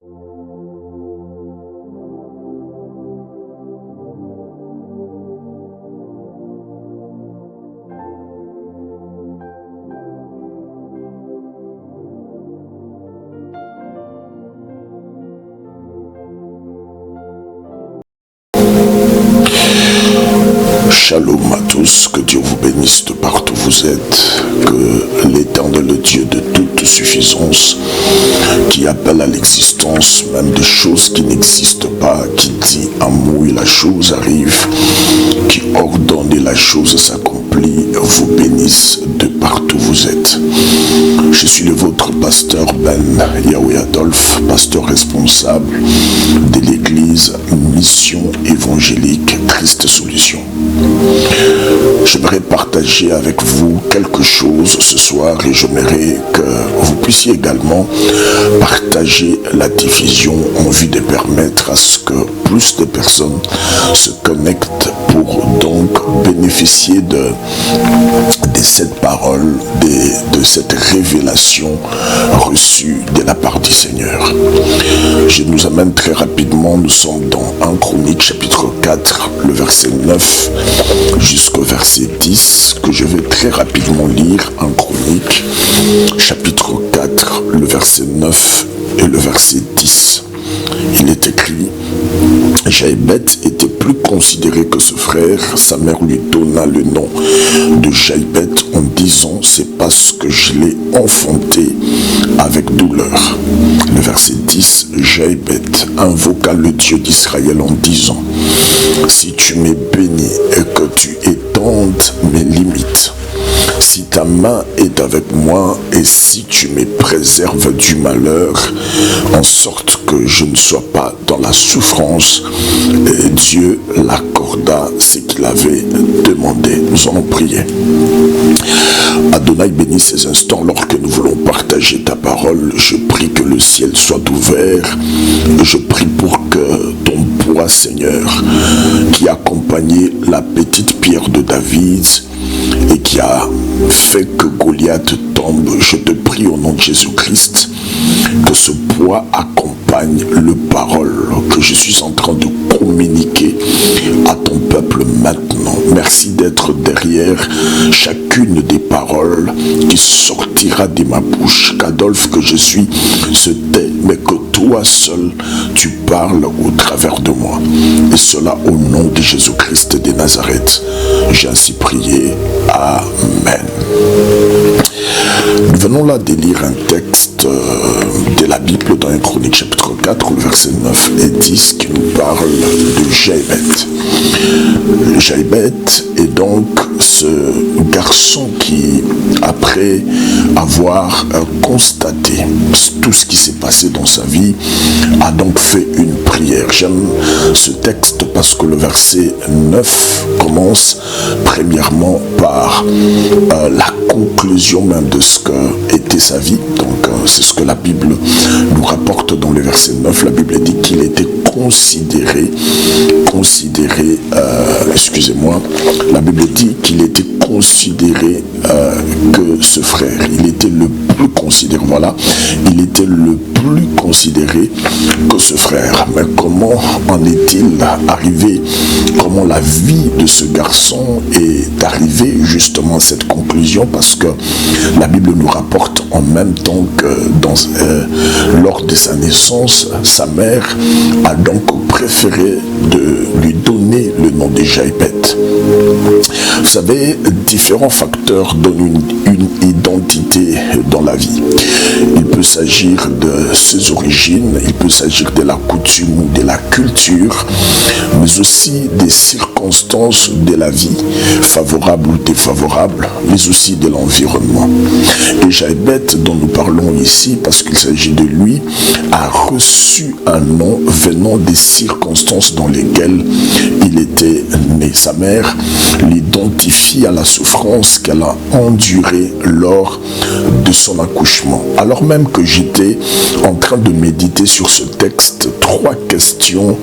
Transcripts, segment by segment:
Shalom à tous, que Dieu vous bénisse de partout où vous êtes, que l'Éternel, le Dieu de toute suffisance, qui appelle à l'existence même des choses qui n'existent pas, qui dit un mot et la chose arrive, qui ordonne et la chose s'accomplit, vous bénisse de partout où vous êtes. Je suis le vôtre pasteur Ben Yahweh Adolphe, pasteur responsable de l'église Mission Évangélique Christ Solution. J'aimerais partager avec vous quelque chose ce soir et j'aimerais que vous puissiez également partager la diffusion en vue de permettre à ce que plus de personnes se connectent pour donc bénéficier de cette parole, de cette révélation reçue de la part du Seigneur. Je nous amène très rapidement, nous sommes dans 1 Chronique chapitre 4, le verset 9 jusqu'au verset 10, que je vais très rapidement lire. 1 Chronique chapitre 4, le verset 9 et le verset 10. Il est écrit: Jaïbet était plus considéré que ce frère. Sa mère lui donna le nom de Jaïbet en disant: c'est parce que je l'ai enfanté avec douleur. Le verset 10, Jaïbet invoqua le Dieu d'Israël en disant: si tu m'es béni et que tu étendes mes limites, si ta main est avec moi et si tu me préserves du malheur, en sorte que je ne sois pas dans la souffrance, et Dieu l'accorda ce qu'il avait demandé. Nous allons prier. Adonai, bénis ces instants lorsque nous voulons partager ta parole. Je prie que le ciel soit ouvert. Je prie pour que ton poids, Seigneur, qui accompagnait la petite pierre de David et qui a fait que Goliath tombe, je te prie au nom de Jésus-Christ que ce poids accompagne le parole que je suis en train de communiquer à ton peuple maintenant. Merci d'être derrière chacune des paroles qui sortira de ma bouche. Qu'Adolphe que je suis se tait, mais que toi seul tu parles au travers de moi. Et cela au nom de Jésus-Christ de Nazareth. J'ai ainsi prié. Amen. Nous venons là de lire un texte de la Bible dans 1 Chronique chapitre 4, le verset 9 et 10 qui nous parle de Jaïbet. Jaïbet est donc ce garçon qui, après avoir constaté tout ce qui s'est passé dans sa vie, a donc fait une prière. J'aime ce texte parce que le verset 9 commence premièrement par la conclusion même de ce que était sa vie. Donc c'est ce que la Bible nous rapporte dans le verset 9. La Bible dit qu'il était considéré, la Bible dit qu'il était considéré que ce frère, il était le plus considéré, voilà, il était le plus considéré que ce frère. Mais comment en est-il arrivé, comment la vie de ce garçon est arrivée justement à cette conclusion? Parce que la Bible nous rapporte en même temps que lors de sa naissance, sa mère a donc préféré de lui donner le nom de Jaïbet. Vous savez, différents facteurs donnent une identité dans la vie. Il peut s'agir de ses origines, il peut s'agir de la coutume ou de la culture, mais aussi des circonstances de la vie, favorables ou défavorables, mais aussi de l'environnement. Et Jaïbet, dont nous parlons ici, parce qu'il s'agit de lui, a reçu un nom venant des circonstances dans lesquelles il était né. Sa mère l'identifie à la souffrance qu'elle a endurée lors de son accouchement. Alors même que que j'étais en train de méditer sur ce texte, trois questions.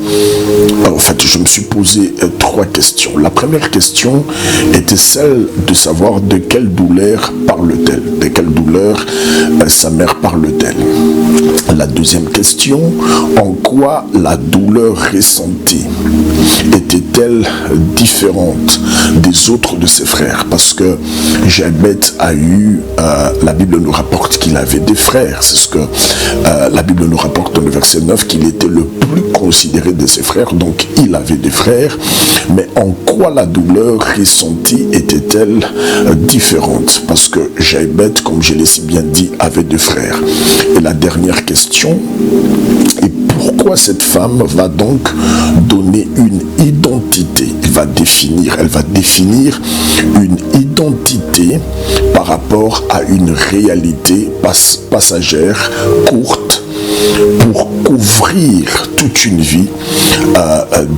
En fait, je me suis posé trois questions. La première question était celle de savoir de quelle douleur parle-t-elle, de quelle douleur sa mère parle-t-elle. La deuxième question, en quoi la douleur ressentie était-elle différente des autres de ses frères? Parce que Jabet a eu, la Bible nous rapporte qu'il avait des frères. C'est ce que la Bible nous rapporte dans le verset 9, qu'il était le plus considéré de ses frères. Donc il avait des frères. Mais en quoi la douleur ressentie était-elle différente? Parce que Jabet, comme je l'ai si bien dit, avait des frères. Et la dernière question, et pourquoi cette femme va donc donner une identité? Elle va définir une identité par rapport à une réalité passagère, courte, pour couvrir toute une vie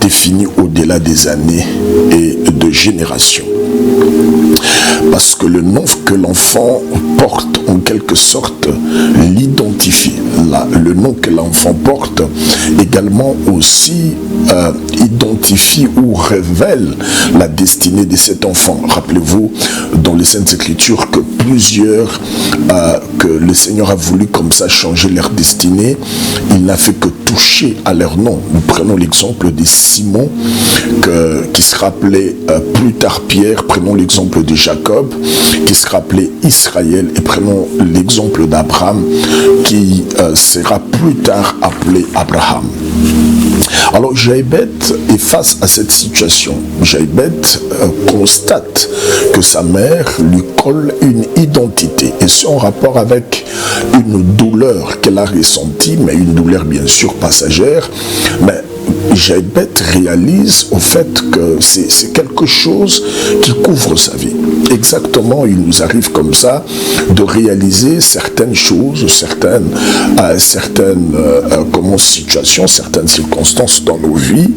définie au-delà des années et de générations. Parce que le nom que l'enfant porte, en quelque sorte, l'identifie. Le nom que l'enfant porte également aussi identifie ou révèle la destinée de cet enfant. Rappelez-vous, dans les Saintes Écritures, que plusieurs, que le Seigneur a voulu comme ça changer leur destinée, il n'a fait que toucher à leur nom. Nous prenons l'exemple de Simon, qui se rappelait plus tard Pierre, prenons l'exemple de Jacob, qui se rappelait Israël, et prenons l'exemple d'Abraham, qui sera plus tard appelé Abraham. Alors Jabet est face à cette situation. Jabet constate que sa mère lui colle une identité, et c'est en rapport avec une douleur qu'elle a ressentie, mais une douleur bien sûr passagère. Mais Jabet réalise au fait que c'est quelque chose qui couvre sa vie. Exactement, il nous arrive comme ça de réaliser certaines choses, certaines situations, certaines circonstances dans nos vies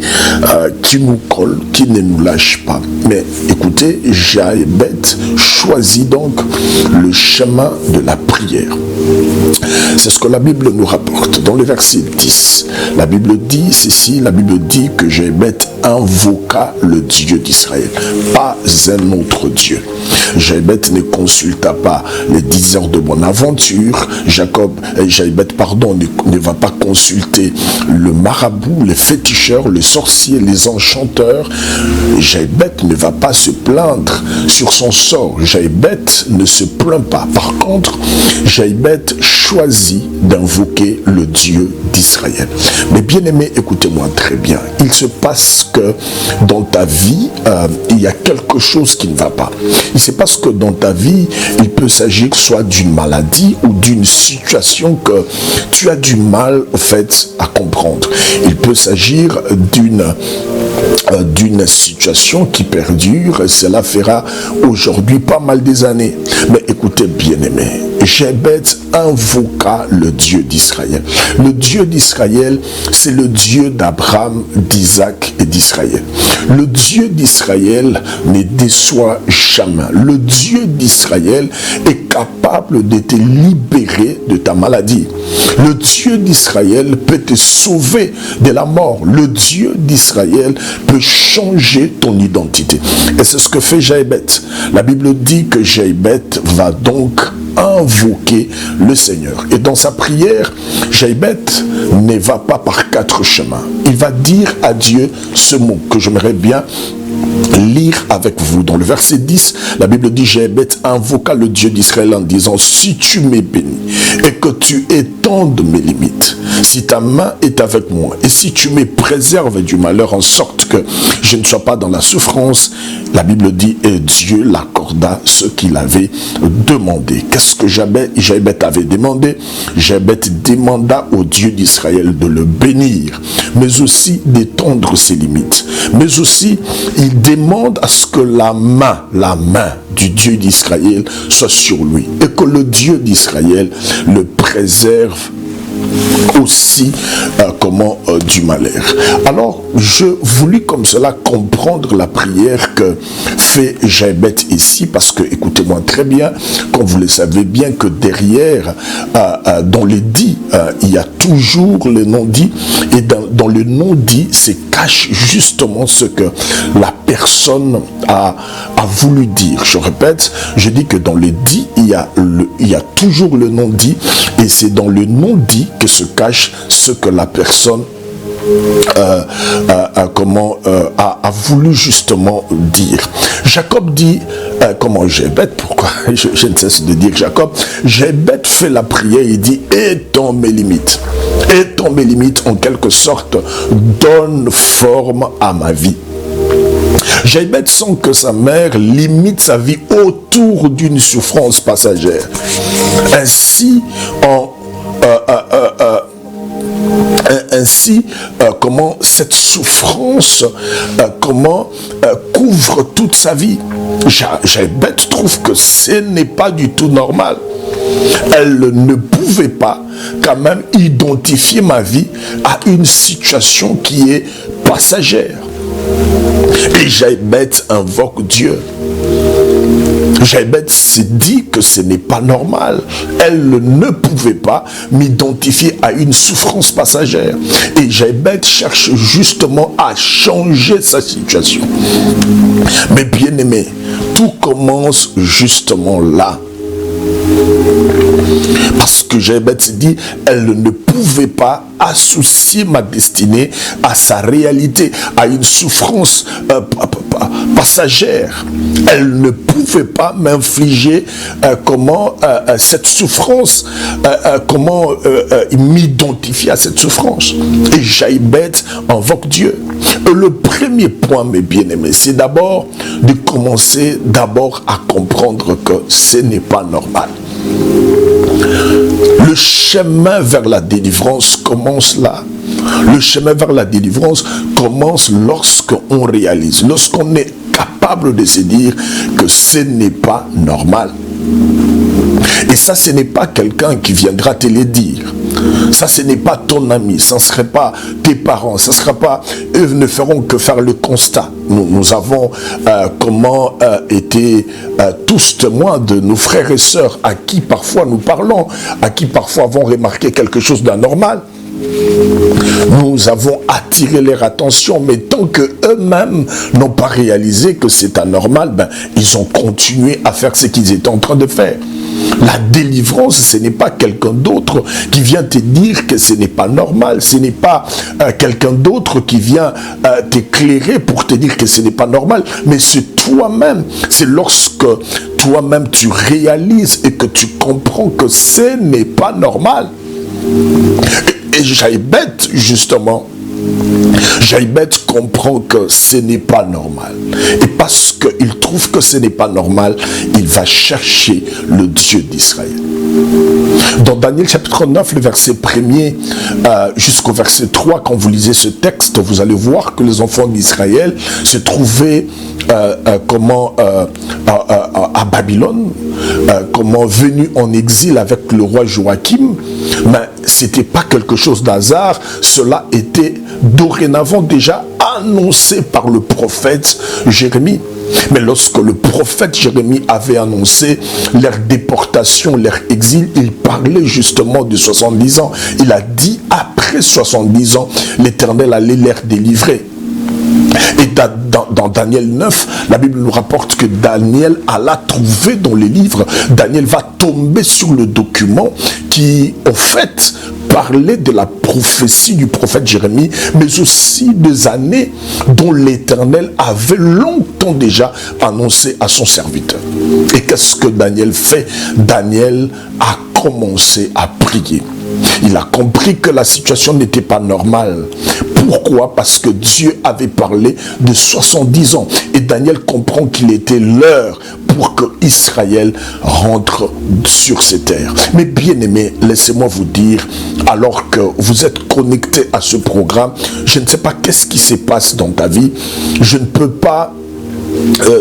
qui nous collent, qui ne nous lâchent pas. Mais écoutez, Jabet choisit donc le chemin de la prière. C'est ce que la Bible nous rapporte. Dans le verset 10, la Bible dit ceci, la Bible dit que Jabet invoqua le Dieu d'Israël, pas un autre Dieu. Jabet ne consulta pas les diseurs de bonne aventure. Jabet ne va pas consulter le marabout, les féticheurs, les sorciers, les enchanteurs. Jabet ne va pas se plaindre sur son sort. Jabet ne se plaint pas. Par contre, Jabet choisit d'invoquer le Dieu d'Israël. Mais bien aimé, écoutez-moi très bien. Il se passe que dans ta vie, il y a quelque chose qui ne va pas. Il se passe que dans ta vie, il peut s'agir soit d'une maladie ou d'une situation que tu as du mal, en fait, à comprendre. Il peut s'agir d'une situation qui perdure, et cela fera aujourd'hui pas mal des années. Mais écoutez bien aimé, Jabet invoqua le Dieu d'Israël. Le Dieu d'Israël, c'est le Dieu d'Abraham, d'Isaac et d'Israël. Le Dieu d'Israël ne déçoit jamais. Le Dieu d'Israël est capable de te libérer de ta maladie. Le Dieu d'Israël peut te sauver de la mort. Le Dieu d'Israël peut changer ton identité. Et c'est ce que fait Jabet. La Bible dit que Jabet va donc invoquer le Seigneur. Et dans sa prière, Jabet ne va pas par quatre chemins. Il va dire à Dieu ce mot que j'aimerais bien lire avec vous. Dans le verset 10, la Bible dit: Jabet invoqua le Dieu d'Israël en disant: si tu m'es béni et que tu étendes mes limites, si ta main est avec moi et si tu me préserves du malheur en sorte que je ne sois pas dans la souffrance, la Bible dit, et Dieu l'accorda ce qu'il avait demandé. Qu'est-ce que Jabet avait demandé? Jabet demanda au Dieu d'Israël de le bénir, mais aussi d'étendre ses limites. Mais aussi, il demande à ce que la main du Dieu d'Israël soit sur lui et que le Dieu d'Israël le préserve aussi du malheur. Alors, je voulus comme cela comprendre la prière que fait Jaébet ici, parce que, écoutez-moi très bien, comme vous le savez bien, que derrière, dans les dits, il y a toujours le non-dit, et dans le non-dit, se cache justement ce que la personne a voulu dire. Je répète, je dis que dans le dit, il y a toujours le non-dit, et c'est dans le non-dit que se cache ce que la personne a voulu justement dire. Jacob dit, Jaébet, pourquoi je ne cesse de dire Jacob, Jaébet fait la prière, il dit, étends mes limites. Étends mes limites, en quelque sorte, donne forme à ma vie. Jaébet sent que sa mère limite sa vie autour d'une souffrance passagère. Ainsi, comment cette souffrance couvre toute sa vie. Jaébet trouve que ce n'est pas du tout normal. Elle ne pouvait pas quand même identifier ma vie à une situation qui est passagère. Et Jaébet invoque Dieu. Jaébet s'est dit que ce n'est pas normal. Elle ne pouvait pas m'identifier à une souffrance passagère. Et Jaébet cherche justement à changer sa situation. Mais bien aimé, tout commence justement là. Parce que Jaébet s'est dit, elle ne pouvait pas associer ma destinée à sa réalité, à une souffrance passagère. Elle ne pouvait pas m'infliger cette souffrance, m'identifier à cette souffrance. Et Jaébet invoque Dieu. Et le premier point, mes bien-aimés, c'est d'abord de commencer à comprendre que ce n'est pas normal. Le chemin vers la délivrance commence là. Le chemin vers la délivrance commence lorsqu'on réalise, lorsqu'on est capable de se dire que ce n'est pas normal. Et ça, ce n'est pas quelqu'un qui viendra te le dire. Ça, ce n'est pas ton ami, ça ne serait pas tes parents, ça ne sera pas, eux ne feront que faire le constat. Nous avons été tous témoins de nos frères et sœurs à qui parfois nous parlons, à qui parfois avons remarqué quelque chose d'anormal. Nous avons attiré leur attention, mais tant qu'eux-mêmes n'ont pas réalisé que c'est anormal, ils ont continué à faire ce qu'ils étaient en train de faire. La délivrance, ce n'est pas quelqu'un d'autre qui vient te dire que ce n'est pas normal. Ce n'est pas quelqu'un d'autre qui vient t'éclairer pour te dire que ce n'est pas normal. Mais c'est toi-même. C'est lorsque toi-même tu réalises et que tu comprends que ce n'est pas normal. Et Jaébet, justement, Jaébet comprend que ce n'est pas normal. Et parce qu'il trouve que ce n'est pas normal, il va chercher le Dieu d'Israël. Dans Daniel chapitre 9, le verset 1er jusqu'au verset 3, quand vous lisez ce texte, vous allez voir que les enfants d'Israël se trouvaient à Babylone, venus en exil avec le roi Joachim. Mais ce n'était pas quelque chose d'hasard, cela était dorénavant déjà annoncé par le prophète Jérémie. Mais lorsque le prophète Jérémie avait annoncé leur déportation, leur exil, il parlait justement de 70 ans. Il a dit, après 70 ans, l'Éternel allait les délivrer. Et dans Daniel 9, la Bible nous rapporte que Daniel alla trouver dans les livres, Daniel va tomber sur le document qui, au fait, parlait de la prophétie du prophète Jérémie, mais aussi des années dont l'Éternel avait longtemps déjà annoncé à son serviteur. Et qu'est-ce que Daniel fait? Daniel a commencé à prier. Il a compris que la situation n'était pas normale. Pourquoi? Parce que Dieu avait parlé de 70 ans. Et Daniel comprend qu'il était l'heure pour que Israël rentre sur ces terres. Mais bien aimé, laissez-moi vous dire, alors que vous êtes connecté à ce programme, je ne sais pas qu'est-ce qui se passe dans ta vie. Je ne peux pas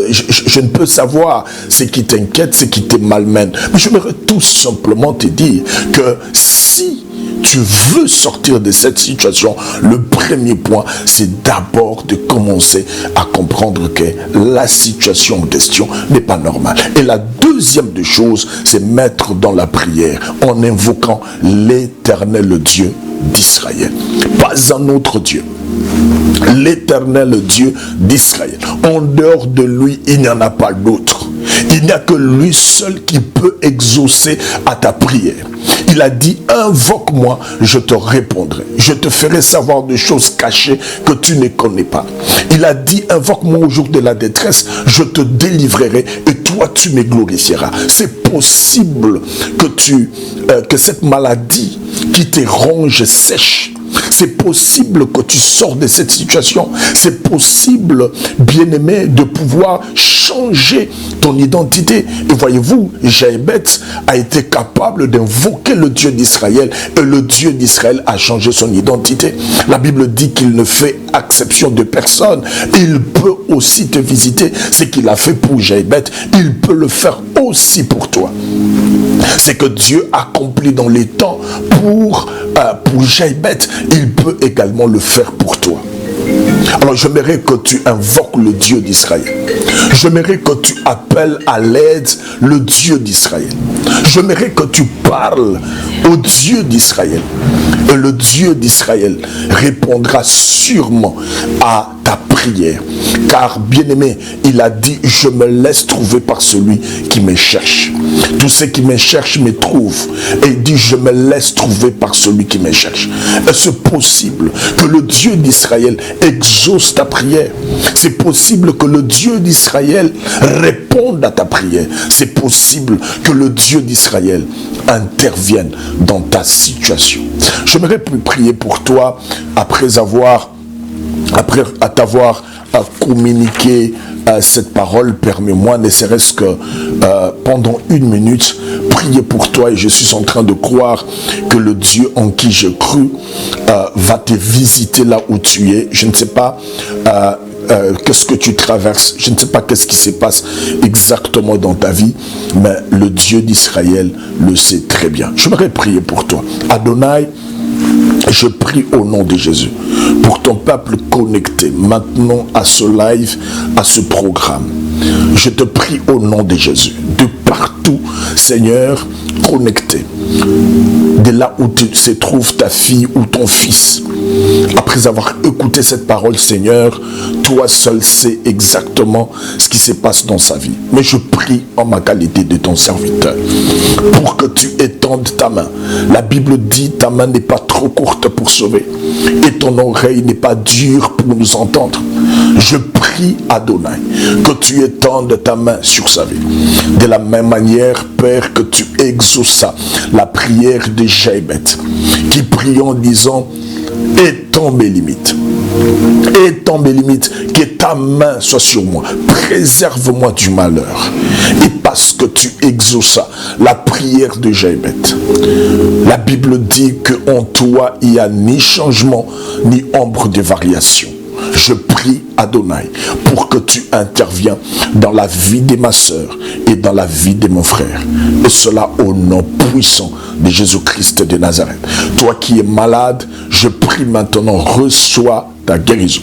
je ne peux savoir ce qui t'inquiète, ce qui te malmène. Mais je voudrais tout simplement te dire que si tu veux sortir de cette situation, le premier point, c'est d'abord de commencer à comprendre que la situation en question n'est pas normale. Et la deuxième des choses, c'est mettre dans la prière en invoquant l'Éternel Dieu d'Israël. Pas un autre Dieu. L'Éternel Dieu d'Israël. En dehors de lui, il n'y en a pas d'autre. Il n'y a que lui seul qui peut exaucer à ta prière. Il a dit, invoque-moi, je te répondrai. Je te ferai savoir des choses cachées que tu ne connais pas. Il a dit, invoque-moi au jour de la détresse, je te délivrerai et toi tu me glorifieras. C'est possible que cette maladie qui te ronge sèche. C'est possible que tu sors de cette situation. C'est possible, bien-aimé, de pouvoir changer ton identité. Et voyez-vous, Jaébet a été capable d'invoquer le Dieu d'Israël et le Dieu d'Israël a changé son identité. La Bible dit qu'il ne fait exception de personne. Il peut aussi te visiter. Ce qu'il a fait pour Jaébet, il peut le faire aussi pour toi. C'est que Dieu accomplit dans les temps pour Jaébet, il peut également le faire pour toi. Alors j'aimerais que tu invoques le Dieu d'Israël. J'aimerais que tu appelles à l'aide le Dieu d'Israël. J'aimerais que tu parles au Dieu d'Israël. Et le Dieu d'Israël répondra sûrement à ta prière. Car, bien-aimé, il a dit, je me laisse trouver par celui qui me cherche. Tous ceux qui me cherchent me trouvent. Et il dit, je me laisse trouver par celui qui me cherche. Est-ce possible que le Dieu d'Israël exauce ta prière? C'est possible que le Dieu d'Israël réponde à ta prière. C'est possible que le Dieu d'Israël intervienne dans ta situation. J'aimerais prier pour toi après t'avoir communiqué cette parole. Permets-moi, ne serait-ce que pendant 1 minute, prier pour toi. Et je suis en train de croire que le Dieu en qui j'ai cru va te visiter là où tu es. Je ne sais pas qu'est-ce que tu traverses, je ne sais pas qu'est-ce qui se passe exactement dans ta vie, mais le Dieu d'Israël le sait très bien. J'aimerais prier pour toi. Adonai, je prie au nom de Jésus pour ton peuple connecté maintenant à ce live, à ce programme. Je te prie au nom de Jésus, de partout, Seigneur, connecté. De là où se trouve ta fille ou ton fils. Après avoir écouté cette parole, Seigneur, toi seul sais exactement ce qui se passe dans sa vie. Mais je prie en ma qualité de ton serviteur pour que tu étendes ta main. La Bible dit, ta main n'est pas trop courte pour sauver et ton oreille n'est pas dure pour nous entendre. Je prie, Adonai, que tu étendes ta main sur sa vie. De la même manière, Père, que tu exaucas la prière de Jaébet, qui prie en disant, étends mes limites. Étends mes limites, que ta main soit sur moi. Préserve-moi du malheur. Et parce que tu exaucas la prière de Jaébet, la Bible dit qu'en toi, il n'y a ni changement, ni ombre de variation. Je prie, Adonai, pour que tu interviens dans la vie de ma sœur et dans la vie de mon frère. Et cela au nom puissant de Jésus-Christ de Nazareth. Toi qui es malade, je prie maintenant, reçois ta guérison.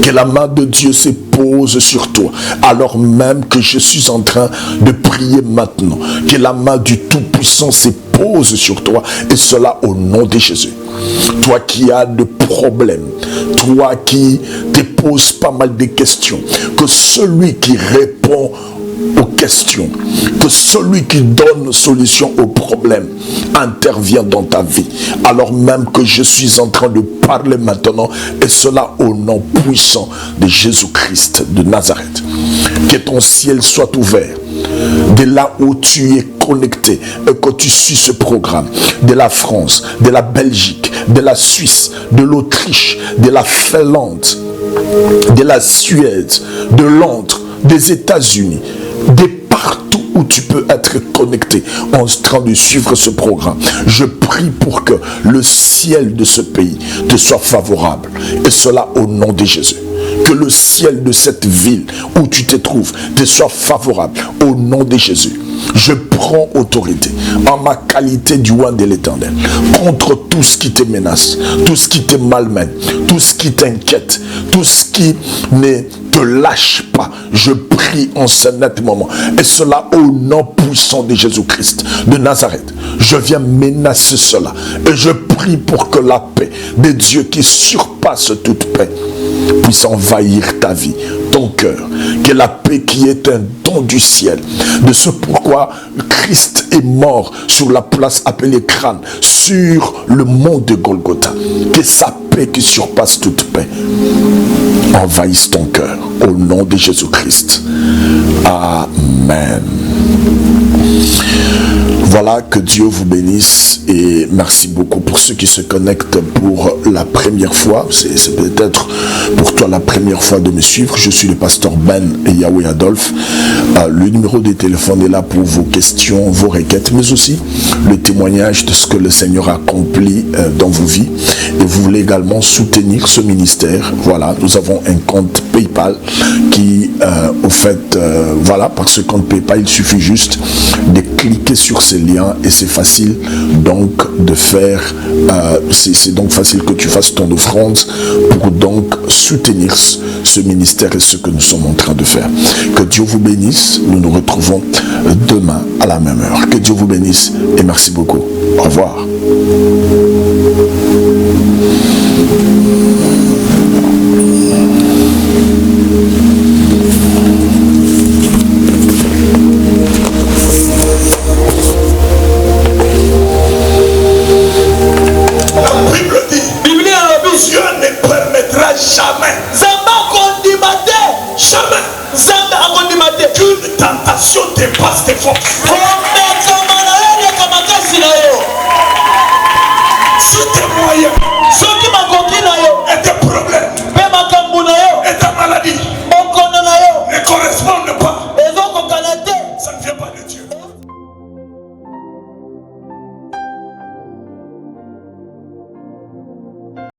Que la main de Dieu se pose sur toi, alors même que je suis en train de prier maintenant. Que la main du Tout-Puissant se pose sur toi, et cela au nom de Jésus. Toi qui as des problèmes, toi qui te poses pas mal de questions, que celui qui répond aux questions, que celui qui donne solution aux problèmes intervient dans ta vie, alors même que je suis en train de parler maintenant, et cela au nom puissant de Jésus-Christ de Nazareth. Que ton ciel soit ouvert, de là où tu es connecté et que tu suis ce programme, de la France, de la Belgique, de la Suisse, de l'Autriche, de la Finlande, de la Suède, de Londres, des États-Unis, de partout où tu peux être connecté en train de suivre ce programme. Je prie pour que le ciel de ce pays te soit favorable, et cela au nom de Jésus. Que le ciel de cette ville où tu te trouves te soit favorable au nom de Jésus. Je prends autorité en ma qualité du roi de l'Éternel contre tout ce qui te menace, tout ce qui te malmène, tout ce qui t'inquiète, tout ce qui ne te lâche pas. Je prie en ce net moment, et cela au nom puissant de Jésus-Christ de Nazareth. Je viens menacer cela et je prie pour que la paix de Dieu qui surpasse toute paix puisse envahir ta vie, ton cœur. Que la paix qui est un don du ciel, de ce pourquoi Christ est mort sur la place appelée Crâne, sur le mont de Golgotha, que sa paix qui surpasse toute paix envahisse ton cœur au nom de Jésus-Christ. Amen. Voilà, que Dieu vous bénisse et merci beaucoup pour ceux qui se connectent pour la première fois. C'est peut-être pour toi la première fois de me suivre. Je suis le pasteur Ben Yahweh Adolphe. Le numéro de téléphone est là pour vos questions, vos requêtes, mais aussi le témoignage de ce que le Seigneur a accompli dans vos vies. Et vous voulez également soutenir ce ministère. Voilà, nous avons un compte PayPal qui, voilà, par ce compte PayPal, il suffit juste de cliquer sur ces liens et c'est facile donc de faire, c'est donc facile que tu fasses ton offrande pour donc soutenir ce ministère et ce que nous sommes en train de faire. Que Dieu vous bénisse. Nous nous retrouvons demain à la même heure. Que Dieu vous bénisse et merci beaucoup. Au revoir. Jamais qu'une tentation dépasse tes forces.